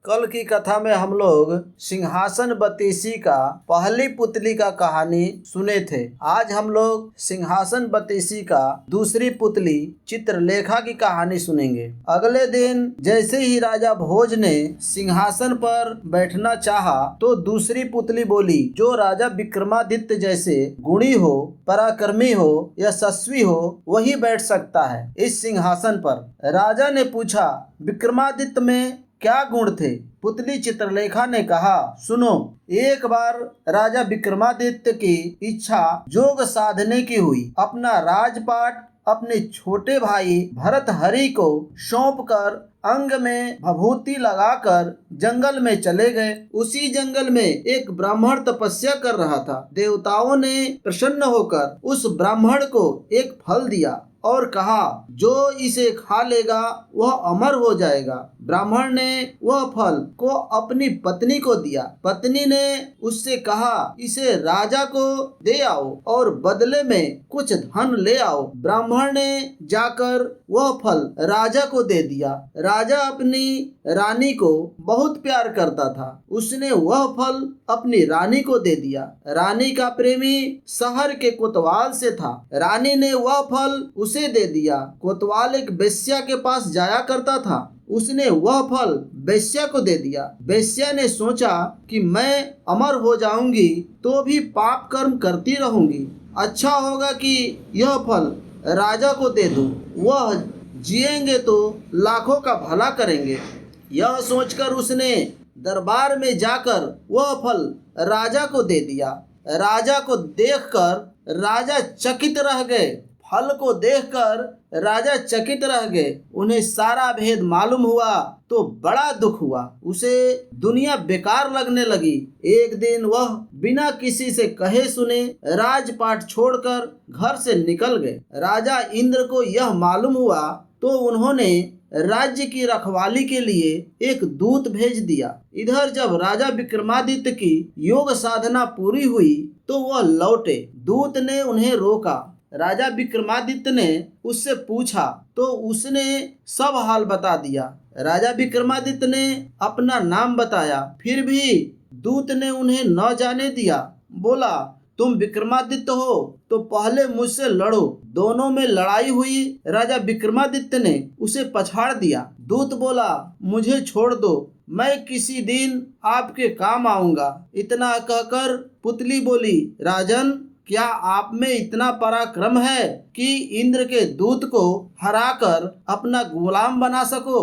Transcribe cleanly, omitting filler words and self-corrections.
कल की कथा में हम लोग सिंहासन बतीसी का पहली पुतली का कहानी सुने थे। आज हम लोग सिंहासन बतीसी का दूसरी पुतली चित्रलेखा की कहानी सुनेंगे। अगले दिन जैसे ही राजा भोज ने सिंहासन पर बैठना चाहा तो दूसरी पुतली बोली, जो राजा विक्रमादित्य जैसे गुणी हो, पराक्रमी हो, यशस्वी हो, वही बैठ सकता है इस सिंहासन पर। राजा ने पूछा, विक्रमादित्य में क्या गुण थे? पुतली चित्रलेखा ने कहा, सुनो। एक बार राजा विक्रमादित्य की इच्छा जोग साधने की हुई। अपना राजपाट अपने छोटे भाई भरतहरि को सौंपकर अंग में भभूति लगाकर जंगल में चले गए। उसी जंगल में एक ब्राह्मण तपस्या कर रहा था। देवताओं ने प्रसन्न होकर उस ब्राह्मण को एक फल दिया और कहा, जो इसे खा लेगा वह अमर हो जाएगा। ब्राह्मण ने वह फल को अपनी पत्नी को दिया। पत्नी ने उससे कहा, इसे राजा को दे आओ और बदले में कुछ धन ले आओ। ब्राह्मण ने जाकर वह फल राजा को दे दिया। राजा अपनी रानी को बहुत प्यार करता था। उसने वह फल अपनी रानी को दे दिया। रानी का प्रेमी शहर के कोतवाल से था। रानी ने वह फल उसे दे दिया। कोतवाल एक बेश्या के पास जाया करता था। उसने वह फल बेश्या को दे दिया। बेश्या ने सोचा कि मैं अमर हो जाऊंगी तो भी पाप कर्म करती रहूंगी। अच्छा होगा कि यह फल राजा को दे दूं। वह जिएंगे तो लाखों का भला करेंगे। यह सोचकर उसने दरबार में जाकर वह फल राजा को दे दिया। राजा को देखकर राजा चकित रह गए। फल को देखकर राजा चकित रह गए। उन्हें सारा भेद मालूम हुआ तो बड़ा दुख हुआ। उसे दुनिया बेकार लगने लगी। एक दिन वह बिना किसी से कहे सुने राजपाट छोड़कर घर से निकल गए। राजा इंद्र को यह मालूम हुआ तो उन्होंने राज्य की रखवाली के लिए एक दूत भेज दिया। इधर जब राजा विक्रमादित्य की योग साधना पूरी हुई तो वह लौटे। दूत ने उन्हें रोका। राजा विक्रमादित्य ने उससे पूछा तो उसने सब हाल बता दिया। राजा विक्रमादित्य ने अपना नाम बताया, फिर भी दूत ने उन्हें न जाने दिया। बोला, तुम विक्रमादित्य हो तो पहले मुझसे लड़ो। दोनों में लड़ाई हुई। राजा विक्रमादित्य ने उसे पछाड़ दिया। दूत बोला, मुझे छोड़ दो, मैं किसी दिन आपके काम आऊंगा। इतना कहकर पुतली बोली, राजन, क्या आप में इतना पराक्रम है कि इंद्र के दूत को हराकर अपना गुलाम बना सको?